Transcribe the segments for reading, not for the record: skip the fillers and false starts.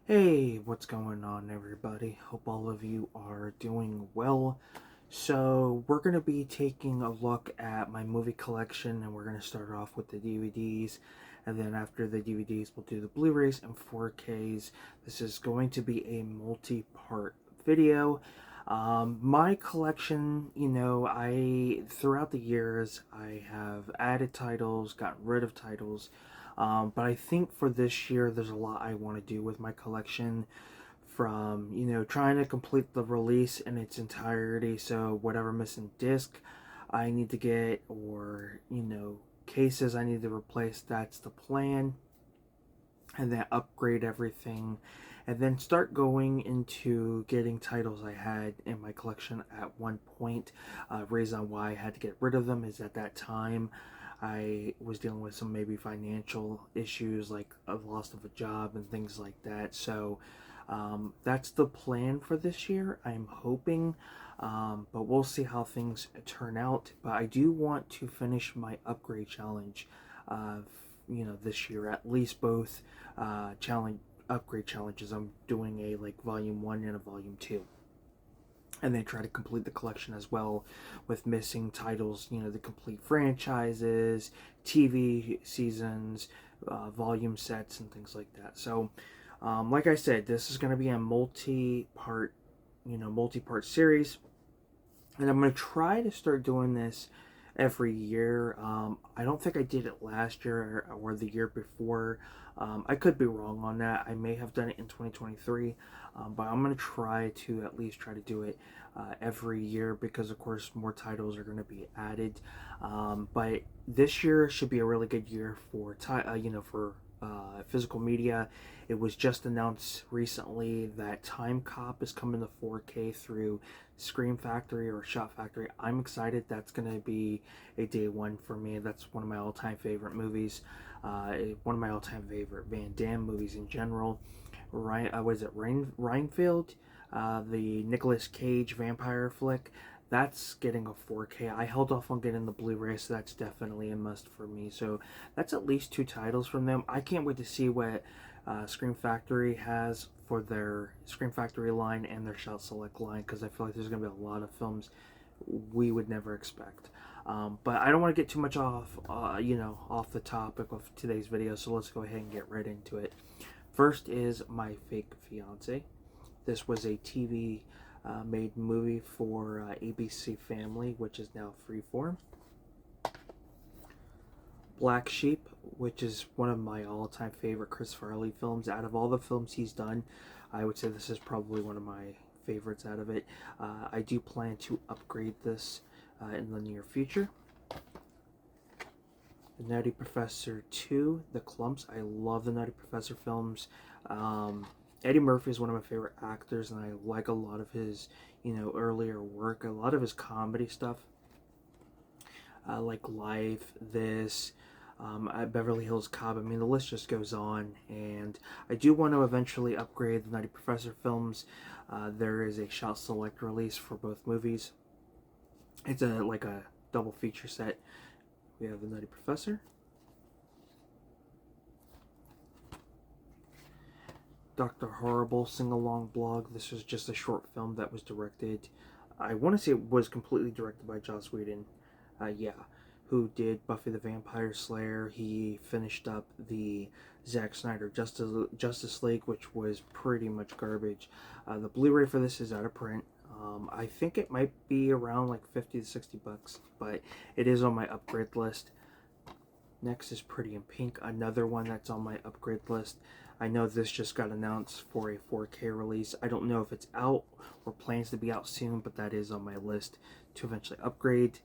Hey, what's going on, everybody? Hope all of you are doing well. So, we're going to be taking a look at my movie collection, and we're going to start off with the DVDs. And then, after the DVDs, we'll do the Blu rays and 4Ks. This is going to be a multi part video. My collection, throughout the years, I have added titles, gotten rid of titles. But I think for this year, there's a lot I want to do with my collection from, trying to complete the release in its entirety. So, whatever missing disc I need to get, or, cases I need to replace, that's the plan. And then upgrade everything. And then start going into getting titles I had in my collection at one point. Reason why I had to get rid of them is at that time I was dealing with some maybe financial issues like a loss of a job and things like that. So that's the plan for this year. I'm hoping, but we'll see how things turn out. But I do want to finish my upgrade challenge, uh, this year, at least both challenge upgrade challenges. I'm doing a like volume 1 and a volume 2, and then try to complete the collection as well with missing titles, the complete franchises, TV seasons, volume sets, and things like that. So like I said, this is going to be a multi-part series, and I'm going to try to start doing this every year. I don't think I did it last year or the year before. I could be wrong on that. I may have done it in 2023, but I'm going to try to at least try to do it every year because, of course, more titles are going to be added. But this year should be a really good year for physical media. It was just announced recently that Time Cop is coming to 4K through Scream Factory or Shot Factory. I'm excited. That's going to be a day one for me. That's one of my all-time favorite movies. One of my all-time favorite Van Damme movies in general. Was it Reinfeld? The Nicolas Cage vampire flick. That's getting a 4K. I held off on getting the Blu-ray, so that's definitely a must for me. So that's at least two titles from them. I can't wait to see what Scream Factory has for their Scream Factory line and their Shout Select line, because I feel like there's going to be a lot of films we would never expect. But I don't want to get too much off the topic of today's video, so let's go ahead and get right into it. First is My Fake Fiance. This was a TV made movie for ABC Family, which is now Freeform. Black Sheep, which is one of my all-time favorite Chris Farley films. Out of all the films he's done, I would say this is probably one of my favorites out of it. I do plan to upgrade this in the near future. The Nutty Professor 2, The Clumps. I love the Nutty Professor films. Eddie Murphy is one of my favorite actors, and I like a lot of his, earlier work, a lot of his comedy stuff. Like Life, this, Beverly Hills Cop. I mean, the list just goes on. And I do want to eventually upgrade the Nutty Professor films. There is a Shout Select release for both movies. It's like a double feature set. We have the Nutty Professor, Dr. Horrible sing-along blog. This was just a short film that was directed. I want to say it was completely directed by Joss Whedon. Who did Buffy the Vampire Slayer. He finished up the Zack Snyder Justice League, which was pretty much garbage. The Blu-ray for this is out of print. I think it might be around like 50 to 60 bucks, but it is on my upgrade list. Next is Pretty in Pink, another one that's on my upgrade list. I know this just got announced for a 4K release. I don't know if it's out or plans to be out soon, but that is on my list to eventually upgrade.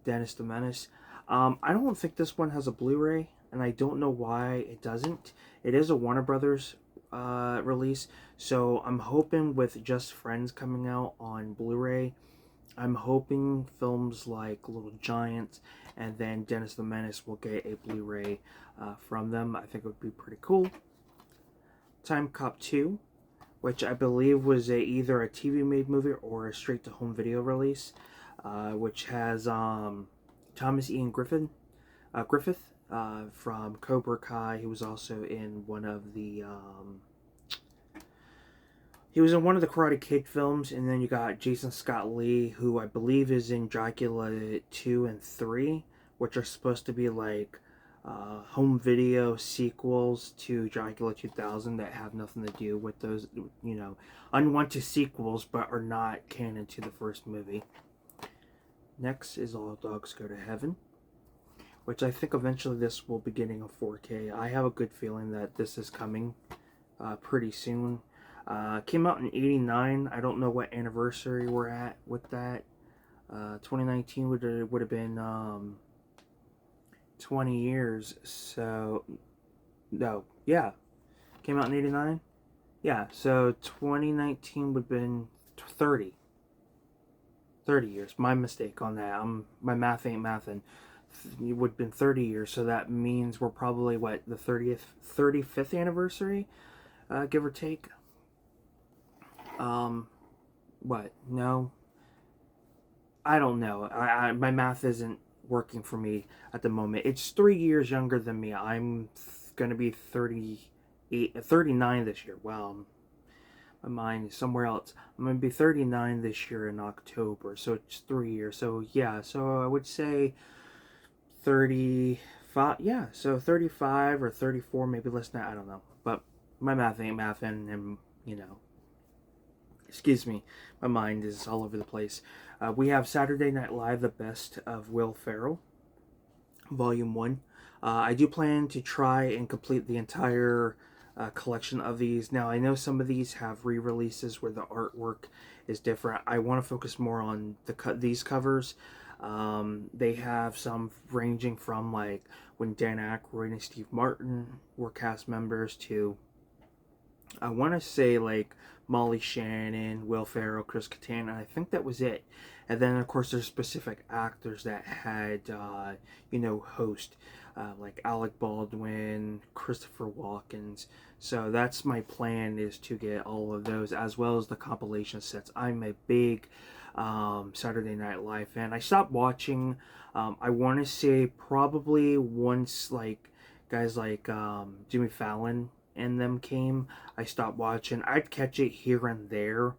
Dennis the Menace. I don't think this one has a Blu-ray, and I don't know why it doesn't. It is a Warner Brothers release, so I'm hoping with Just Friends coming out on Blu-ray, I'm hoping films like Little Giants and then Dennis the Menace will get a Blu-ray from them. I think it would be pretty cool. Time Cop 2, which I believe was either a TV-made movie or a straight-to-home video release, which has Thomas Ian Griffith from Cobra Kai. He was also in one of the He was in one of the Karate Kid films, and then you got Jason Scott Lee, who I believe is in Dracula 2 and 3, which are supposed to be like home video sequels to Dracula 2000 that have nothing to do with those, unwanted sequels, but are not canon to the first movie. Next is All Dogs Go to Heaven, which I think eventually this will be getting a 4K. I have a good feeling that this is coming pretty soon. Came out in '89. I don't know what anniversary we're at with that. 2019 would have been 20 years. So no, yeah, came out in '89. Yeah, so 2019 would have been 30 years. My mistake on that. My math ain't mathin'. It would have been 30 years, so that means we're probably what, the 35th anniversary, give or take. What? No, I don't know. My math isn't working for me at the moment. It's 3 years younger than me. I'm gonna be 39 this year. Wow, my mind is somewhere else. I'm gonna be 39 this year in October, so it's 3 years. So yeah, so I would say 35. Yeah, so 35 or 34, maybe less than that. I don't know, but my math ain't mathin', and excuse me, my mind is all over the place. We have Saturday Night Live, The Best of Will Ferrell, Volume 1. I do plan to try and complete the entire collection of these. Now, I know some of these have re-releases where the artwork is different. I want to focus more on these covers. They have some ranging from like when Dan Aykroyd and Steve Martin were cast members to, I want to say, like Molly Shannon, Will Ferrell, Chris Kattan. I think that was it. And then, of course, there's specific actors that had, host, like Alec Baldwin, Christopher Walken. So that's my plan, is to get all of those, as well as the compilation sets. I'm a big Saturday Night Live fan. I stopped watching, I want to say probably once, like, guys like Jimmy Fallon and them came, I stopped watching. I'd catch it here and there,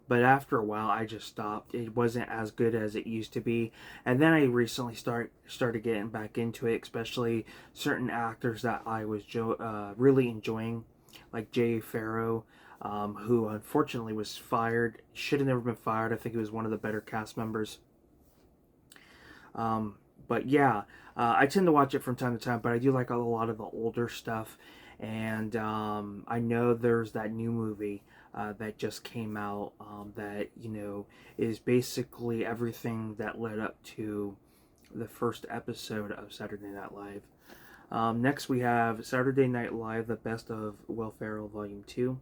but after a while I just stopped. It wasn't as good as it used to be. And then I recently started getting back into it, especially certain actors that I was really enjoying, like Jay Farrow, who unfortunately was fired. Should have never been fired. I think he was one of the better cast members. But yeah, I tend to watch it from time to time, but I do like a lot of the older stuff. And I know there's that new movie that just came out that, is basically everything that led up to the first episode of Saturday Night Live. Next, we have Saturday Night Live, The Best of Will Ferrell, Volume 2.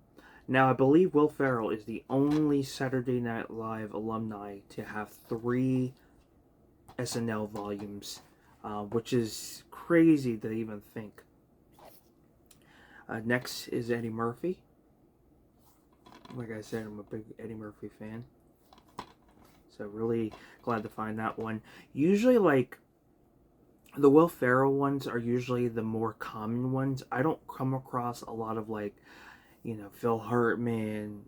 Now, I believe Will Ferrell is the only Saturday Night Live alumni to have 3 SNL volumes, which is crazy to even think. Next is Eddie Murphy. Like I said, I'm a big Eddie Murphy fan. So really glad to find that one. Usually, like, the Will Ferrell ones are usually the more common ones. I don't come across a lot of, like, Phil Hartman,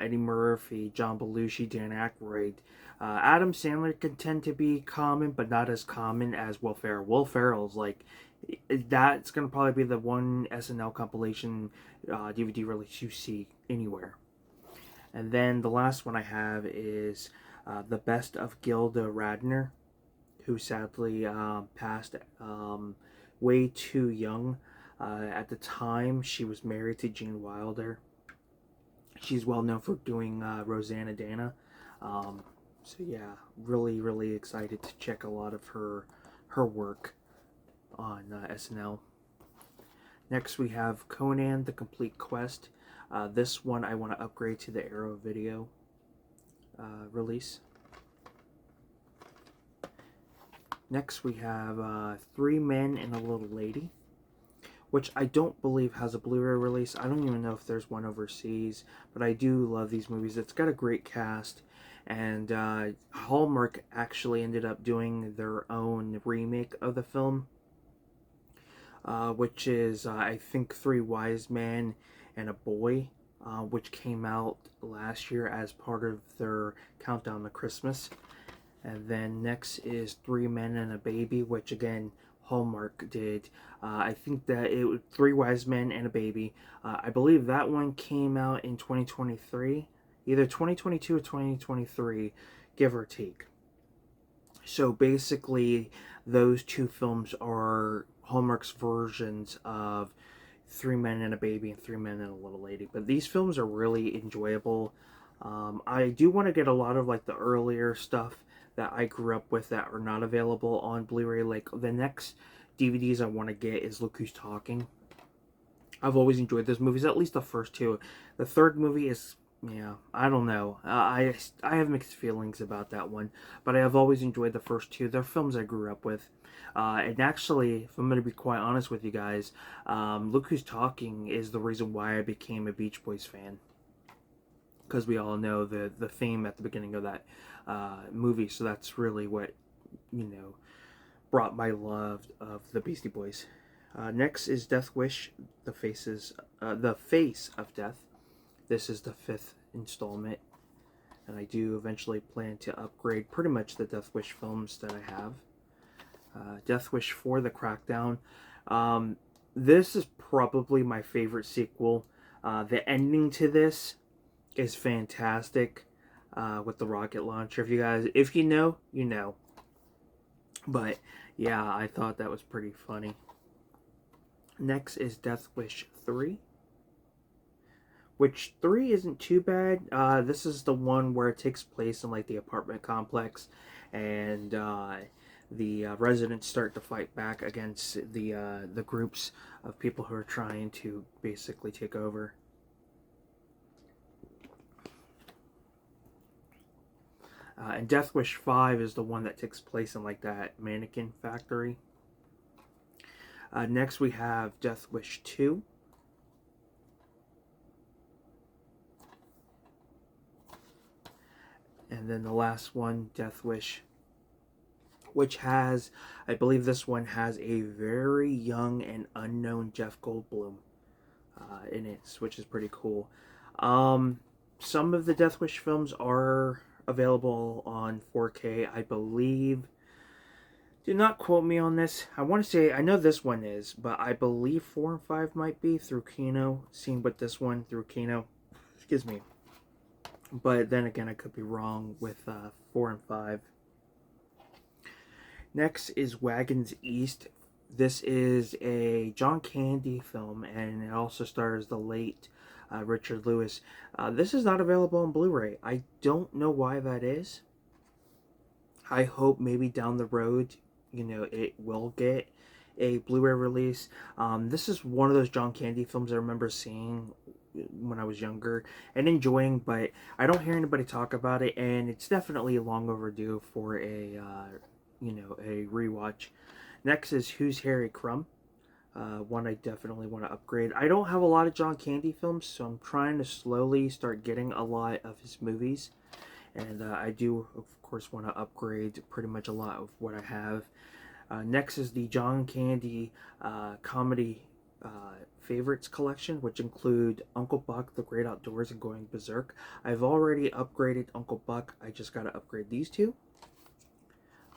Eddie Murphy, John Belushi, Dan Aykroyd. Adam Sandler can tend to be common, but not as common as Will Ferrell. Will Ferrell's like, that's going to probably be the one SNL compilation DVD release you see anywhere. And then the last one I have is The Best of Gilda Radner, who sadly passed way too young. At the time, she was married to Gene Wilder. She's well known for doing Rosanna Dana. So yeah, really, really excited to check a lot of her work on SNL. Next, we have Conan the Complete Quest. This one I want to upgrade to the Arrow Video release. Next, we have Three Men and a Little Lady, which I don't believe has a Blu-ray release. I don't even know if there's one overseas, but I do love these movies. It's got a great cast, and Hallmark actually ended up doing their own remake of the film, which is, I think, Three Wise Men and a Boy. which came out last year as part of their countdown to Christmas. And then next is Three Men and a Baby, which again Hallmark did. I think that it was Three Wise Men and a Baby. I believe that one came out in 2023, either 2022 or 2023, give or take. So basically, those two films are Hallmark's versions of Three Men and a Baby and Three Men and a Little Lady. But these films are really enjoyable. I do want to get a lot of like the earlier stuff that I grew up with that are not available on Blu-ray. Like the next DVDs I want to get is Look Who's Talking. I've always enjoyed those movies, at least the first two. The third movie is, yeah, I don't know. I have mixed feelings about that one, but I have always enjoyed the first two. They're films I grew up with. And actually, if I'm going to be quite honest with you guys, Look Who's Talking is the reason why I became a Beach Boys fan. Because we all know the theme at the beginning of that movie, so that's really what, you know, brought my love of the Beastie Boys. Next is Death Wish, the Face of Death. This is the 5th installment, and I do eventually plan to upgrade pretty much the Death Wish films that I have. Death Wish 4, The Crackdown. This is probably my favorite sequel. The ending to this is fantastic with the rocket launcher. If you know, you know. But yeah, I thought that was pretty funny. Next is Death Wish 3, which 3 isn't too bad. This is the one where it takes place in like the apartment complex, and the residents start to fight back against the groups of people who are trying to basically take over. And Death Wish 5 is the one that takes place in like that mannequin factory. Next we have Death Wish 2. And then the last one, Death Wish, which has, I believe this one has a very young and unknown Jeff Goldblum in it, which is pretty cool. Some of the Death Wish films are available on 4K, I believe. Do not quote me on this. I want to say, I know this one is, but I believe 4 and 5 might be through Kino. Seen with this one through Kino. Excuse me. But then again, I could be wrong with 4 and 5. Next is Wagons East. This is a John Candy film, and it also stars the late Richard Lewis. This is not available on Blu-ray. I don't know why that is. I hope maybe down the road, you know, it will get a Blu-ray release. This is one of those John Candy films I remember seeing when I was younger and enjoying, but I don't hear anybody talk about it, and it's definitely long overdue for a a rewatch. Next is Who's Harry Crumb. One I definitely want to upgrade. I don't have a lot of John Candy films, so I'm trying to slowly start getting a lot of his movies, and I do of course want to upgrade pretty much a lot of what I have. Next is the John Candy comedy favorites collection, which include Uncle Buck, The Great Outdoors, and Going Berserk. I've already upgraded Uncle Buck. I just got to upgrade these two.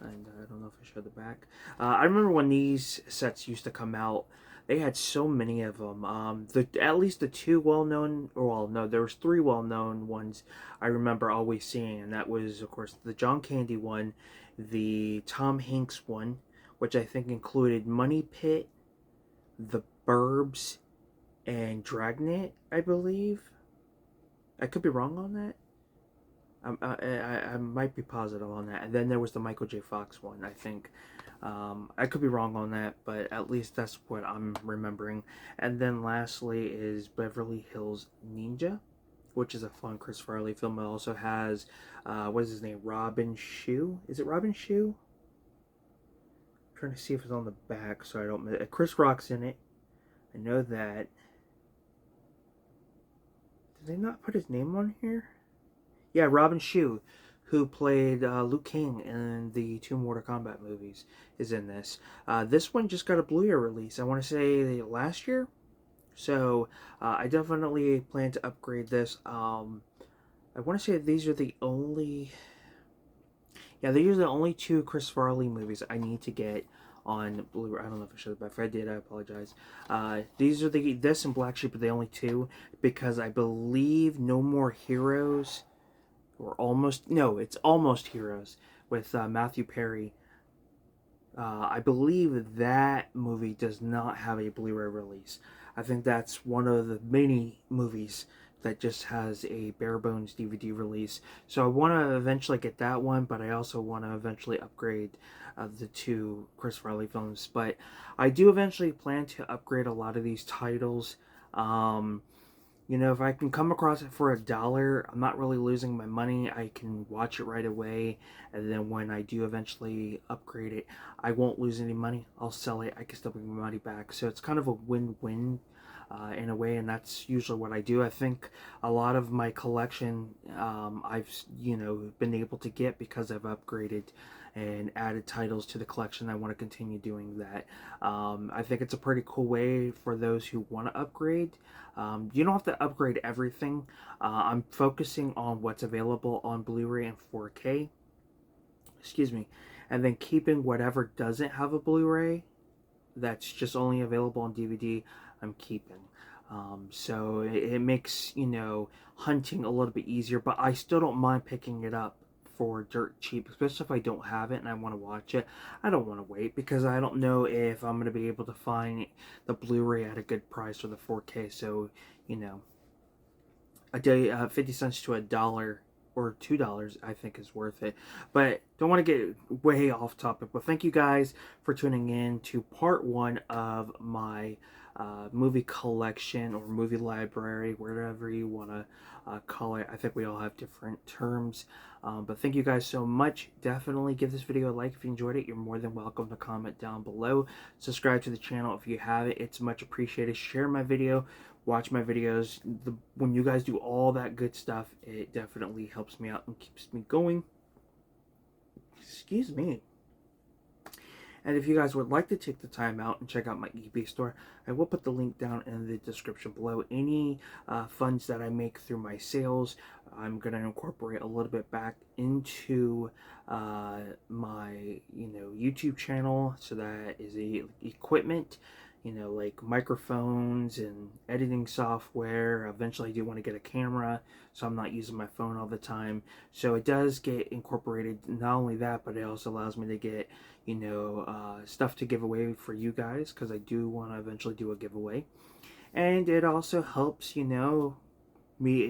And I don't know if I showed the back. I remember when these sets used to come out, they had so many of them. At least the two well-known, well, no, there was 3 well-known ones I remember always seeing, and that was, of course, the John Candy one, the Tom Hanks one, which I think included Money Pit, The Burbs, and Dragnet, I believe. I could be wrong on that. I might be positive on that. And then there was the Michael J. Fox one, I think. I could be wrong on that, but at least that's what I'm remembering. And then lastly is Beverly Hills Ninja, which is a fun Chris Farley film. It also has, what is his name? Robin Shou? Is it Robin Shou? I'm trying to see if it's on the back so I don't... Chris Rock's in it. I know that. Did they not put his name on here? Yeah, Robin Shou, who played Liu Kang in the 2 Mortal Kombat movies, is in this. This one just got a Blu-ray release. I want to say last year. So I definitely plan to upgrade this. I want to say these are the only, yeah, these are the only two Chris Farley movies I need to get on Blu-ray. I don't know if I should, but if I did, I apologize. These are this and Black Sheep are the only two, because I believe No More Heroes, or almost, no, it's Almost Heroes with Matthew Perry. I believe that movie does not have a Blu-ray release. I think that's one of the many movies that just has a bare bones DVD release. So I want to eventually get that one, but I also want to eventually upgrade the two Chris Farley films. But I do eventually plan to upgrade a lot of these titles. Um, if I can come across it for $1, I'm not really losing my money. I can watch it right away, and then when I do eventually upgrade it, I won't lose any money. I'll sell it. I can still bring my money back. So it's kind of a win-win in a way, and that's usually what I do. I think a lot of my collection I've been able to get because I've upgraded and added titles to the collection. I want to continue doing that. I think it's a pretty cool way for those who want to upgrade. You don't have to upgrade everything. I'm focusing on what's available on Blu-ray and 4K. Excuse me. And then keeping whatever doesn't have a Blu-ray, that's just only available on DVD, I'm keeping. So it makes, hunting a little bit easier, but I still don't mind picking it up for dirt cheap, especially if I don't have it and I want to watch it. I don't want to wait because I don't know if I'm going to be able to find the Blu-ray at a good price or the 4K. So, a day, 50 cents to $1 or $2, I think is worth it. But don't want to get way off topic. But thank you guys for tuning in to part one of my movie collection or movie library, whatever you want to call it. I think we all have different terms. But thank you guys so much. Definitely give this video a like if you enjoyed it. You're more than welcome to comment down below. Subscribe to the channel if you haven't. It's much appreciated. Share my video. Watch my videos. When you guys do all that good stuff, it definitely helps me out and keeps me going. Excuse me. And if you guys would like to take the time out and check out my eBay store, I will put the link down in the description below. Any funds that I make through my sales, I'm going to incorporate a little bit back into my YouTube channel. So that is equipment, like microphones and editing software. Eventually I do want to get a camera, so I'm not using my phone all the time. So it does get incorporated. Not only that, but it also allows me to get, stuff to give away for you guys, because I do want to eventually do a giveaway. And it also helps, it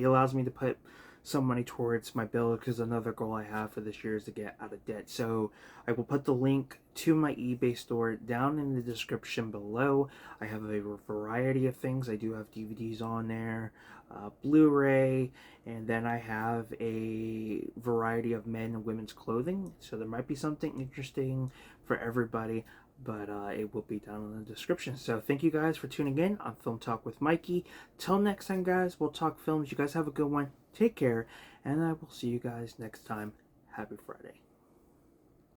allows me to put some money towards my bill, because another goal I have for this year is to get out of debt. So I will put the link to my eBay store down in the description below. I have a variety of things. I do have DVDs on there, Blu-ray, and then I have a variety of men and women's clothing. So there might be something interesting for everybody, but it will be down in the description. So thank you guys for tuning in on Film Talk with Mikey. Till next time, guys, we'll talk films. You guys have a good one. Take care, and I will see you guys next time. Happy Friday.